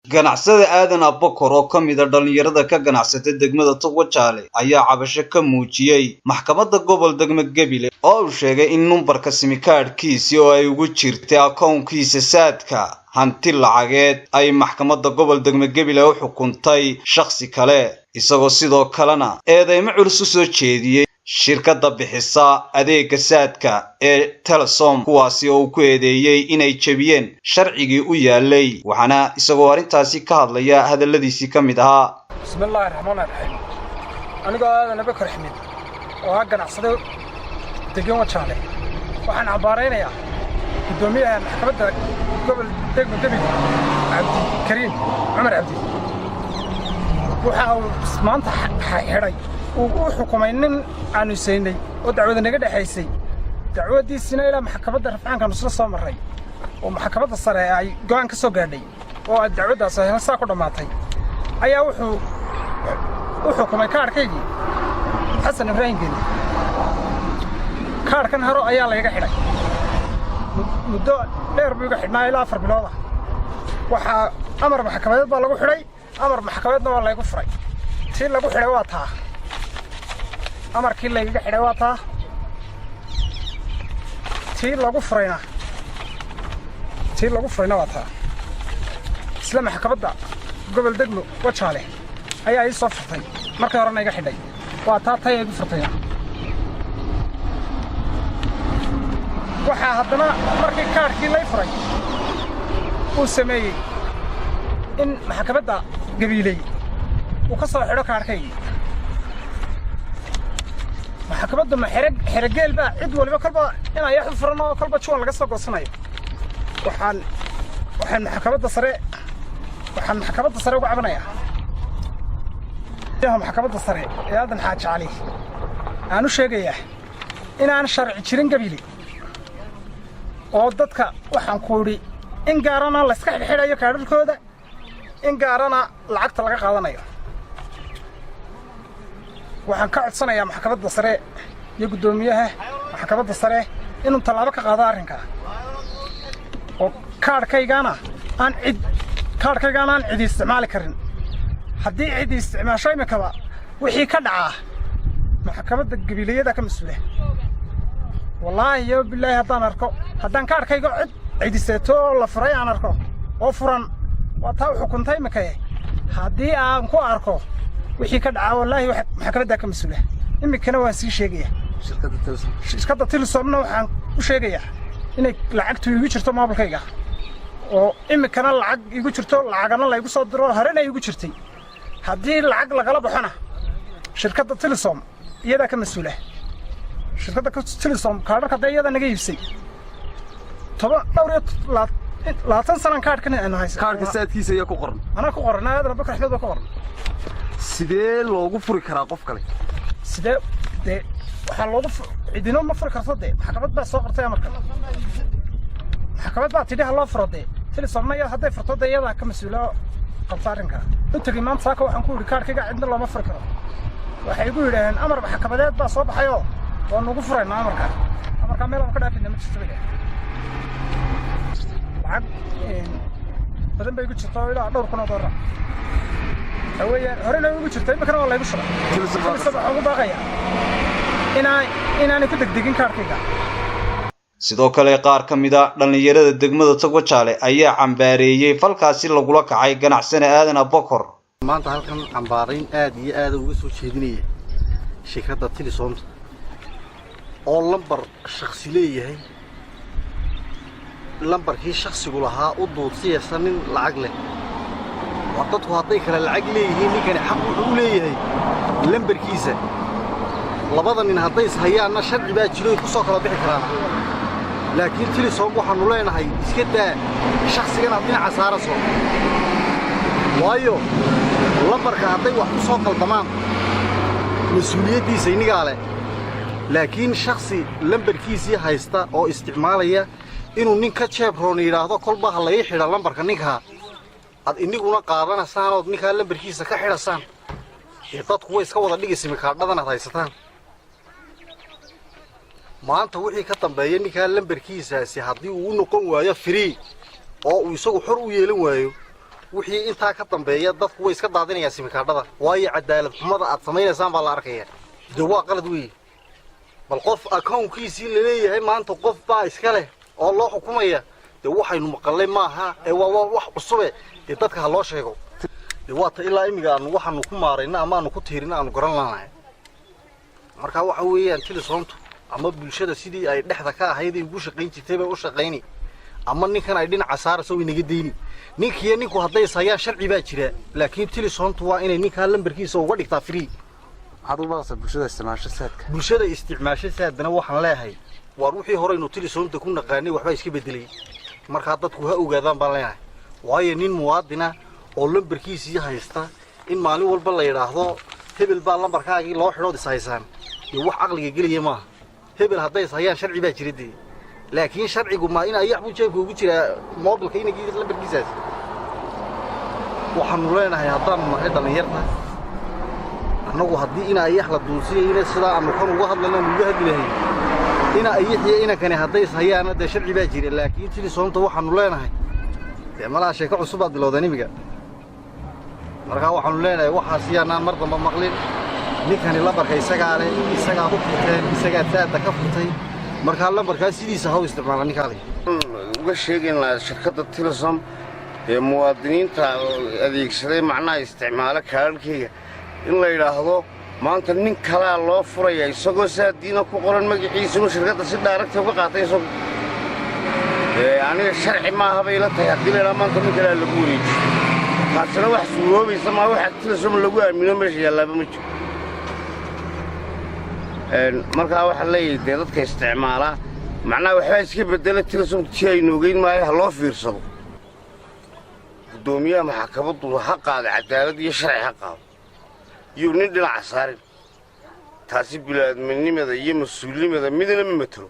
ganacsada aadan Abakar oo kamid ah dhalinyarada ka ganacsatay degmada Togwajaale ayaa cabasho ka muujiyay maxkamadda gobol degmo Gabiley oo uu sheegay in numbarka simikaadhkiisa oo ay ugu jirtay akoonkiisa saadka hanti lacageed ay maxkamadda gobol degmo Gabiley u xukuntay shakhsi kale isagoo sidoo kalena eedeymo culus u soo jeediyay shirkadda bixisa adeegga saadka ee Telesom kuwaasi oo ku eedeeyay inay jabiyeen sharcigii u yaalay waxaana isagoo arintaasi ka hadlaya hadaladiisii kamid ahaa bismillaahir rahmaanir rahiim aniga aadan Abakar Axmed oo ganacsado degan Wajaale waxaan cabaareynayaa gudoomiyaha maxkamadda gobol degmo Gabiley Cabdi Kariim Cumar Cabdi waxa uu maanta xidhay uu xukumay nin aanu siinay oo dacwada naga dhaxaysay dacwadiisina ilaa maxkamadda rafcaanka nusla soo maray oo maxkamadda sare ay go'aan ka soo gaadhay oo dacwadaas ay saa ku dhamaatay ayaa wuxuu xukumay kaarkaygii Xasan Ibrahim Geli kaarkan haro ayaa la iga xidhay muddo dheer buu iga xidhnaa ilaa 4 bilood waxa amar maxkamadeed baa lagu xidhay amar maxkamadeedna waa la igu furay tii lagu xidhay waa taa amarkii la iga xidhay waa taa tii lagu furayna waa taa isla maxkamadda gobol degmo Wajaale ayaa ay soo furtay markii horena iga xidhay waa taa tay igu furtay waxa haddana markii kaarkii la furay uu sameeyay in maxkamadda Gabiley uu ka soo xidho kaarkaygii maxkamadda ma xirageel baa cid waliba kalba in ay xufran oo kalba juwan laga soo goosanayo waxaan maxkamadda sare ugu cabanayaa maxkamadda sare ee aadan Xaaji Cali aanu sheegayaa inaan sharci jirin Gabiley oo dadka waxaan ku yiri in gaarana la iska xidhayo kaadhkooda in gaarana lacagta laga qaadanayo waxaan ka codsanayaa maxkamadda sare iyo gudoomiyaha maxkamadda sare inuu talaabo ka qaado arrinka oo kaarkaygana aan cid isticmaali karin haddii cid isticmaasho imikaba wixii ka dhacaa maxkamadda Gabileyda ka mas'uula wallaahi iyo billaahi haddaan kaarkayga cid iseeto la furay aan arko oo furan waa taa xukuntay imikay haddii aan ku arko wixii ka dhacaa wallaahi maxkamadda ka mas'uula imikana waan sii sheegaya shirkadda Telesomna waxaan u sheegayaa inay lacagtu igu jirto moobilkayga oo imikana lacag igu jirto lacagana la igu soo diro harana igu jirtay haddii lacag lagala baxona shirkadda Telesom iyada ka mas'uula shirkadda Telesom kaarka iyada naga iibsay 20 sano kaarkan aan haysan kaarka saadkiisa ayaa ku qoran ana ku qoran aadan Abakar Axmed ku qoran sidee loogu furi karaa qof kale sidee waxa loogu cidina ma furi karto maxkamad baa soo qortay amarka maxkamad baa tidhi loo furo Telesom ma hadday furto iyada ka mas'uula qabtaarinka inta maanta saaka waxaan ku yiri kaarkayga cidna looma furi karo waxay igu yiraahdeen amar maxkamadeed baa soo baxayo oo nagu furayna amarka meel aan ka dhaafin ma jirto lacag badan bay igu jirto ilaa dhowr kun oo dollar haween horena igu jirtay imikana waa la igu shubay Telesom ugu baaqaya inaan ku degdegin kaarkayga sidoo kale qaar kamid ah dhalinyarada degmada Togwajaale ayaa cambaareeyay falkaasi lagula kacay ganacsade aadan Abakar maanta halkan cambaareyn aad iyo aad uga soo jeedinaya shirkadda Telesom oo lambar shakhsi leeyahay lambarkii shakhsigu lahaa u duudsiyaysan nin lacag leh dadku hadday kala lacag leeyihiin ninkani xaq wuxuu u leeyahay lambarkiisa labada nin hadday is hayaanna sharci baa jiro ku soo kala bixi karaan laakiin Telesom waxaanu leenahay iska daa shakhsigana dhinaca saaraso waayo lambarka hadday wax ku soo qaldamaan mas'uuliyadiisa iniga leh laakiin shakhsi lambarkiisa haysta oo isticmaalaya inuu nin ka jeebroon yiraahdo kolba ha la ii xidha lambarka ninka ad iniguna qaadanaysaan oo ninka lambarkiisa ka xidhasaan dadku way iska wada dhigaysaa mikaadhadan aad haysataan maanta wixii ka dambeeyay ninka lambarkiisaasi haddii uu noqon waayo free oo uu isagu xor u yeelan waayo wixii intaa ka dambeeya dadku way iska daadinayaan simikaadhada waayo cadaalad xumada aad samaynaysaan baa la arkaya dee waa qalad weeye bal qof accountkiisii la leeyahay maanta qof baa iska leh oo loo xukumaya dee waxaynu maqalay maaha ee waa wax cusube dee dadka ha loo sheego dee waata ilaa imiga aanu waxaanu ku maarayna ama aanu ku tiirina aanu garan laanahay marka waxa weeyaan Telesoomtu ama bulshada sidii ay dhexda ka ahayd ugu shaqayn jirtay bay u shaqaynay ama ninkan ay dhinaca saarayso inaga deeyni ninkiyo ninku hadday sayaan sharci baa jira laakiin Telesoomtu waa inay ninka lambarkiisa uga dhigtaa free hadu baaqsa bulshada isticmaasho saadana waxaan leeyahay war wixii hore inuu Telesoomta ku naqaanay waxba iska bedelay marka dadku ha ogaadaan baan leeyahay waayo nin muwaadina oo lambarkiisa haysta in maalin walba la yiraahdo hebel baa lambarkaagii loo xidho dhisaysaan iyo wax aqliga geliya ma hebel hadday sayaan sharci baa jiradii laakiin sharcigu ma in ay yaxbu jeebka ugu jira modelka inagii lambarkiisaas waxaanu leenahay haddaan nahay dhalinyarta annagu haddii in ay yax la duulsiiyay sida aanu kan uga hadlayna uga hadlahay in ay yaxiye inankani hadday sayaan de sharci baa jira laakiin Telesoomta waxaanu leenahay dee malaha sheeko cusub aad bilowday nimiga marka waxaanu leenahay waxa siyaanaan mar damba maqlin ninkani lambarka isagaa leh isagaa ku furtay isagaa taada ka furtay marka lambarka sidiisa ha u isticmaala ninkaali uga sheegin la shirkadda Telesom ee muwaadiniinta adeegsaday macnaha isticmaala kaarkayga in la yiraahdo maanta nin kala loo furaya isagoo saadiina ku qoran magaciisa inuu shirkadda si direct uga qaatay soo aniga sharci ma aha bay la tahay hadii la maanta nin kala lagu wareejiyo taasina wax suuroobaysa ma waxa Telesom lagu aamino meesha yaalaaba ma jiro marka waxa leeyahay dadka isticmaala macnaha waxa iska bedela Telesom tii noogeyn maayo loo fiirsado gudoomiyaha maxkamaddu waxa qaad cadaalad iyo sharci ha qaado iyo nin dhinac saarin taasi bilaadminimada iyo mas'uuliyadda midna ma matalo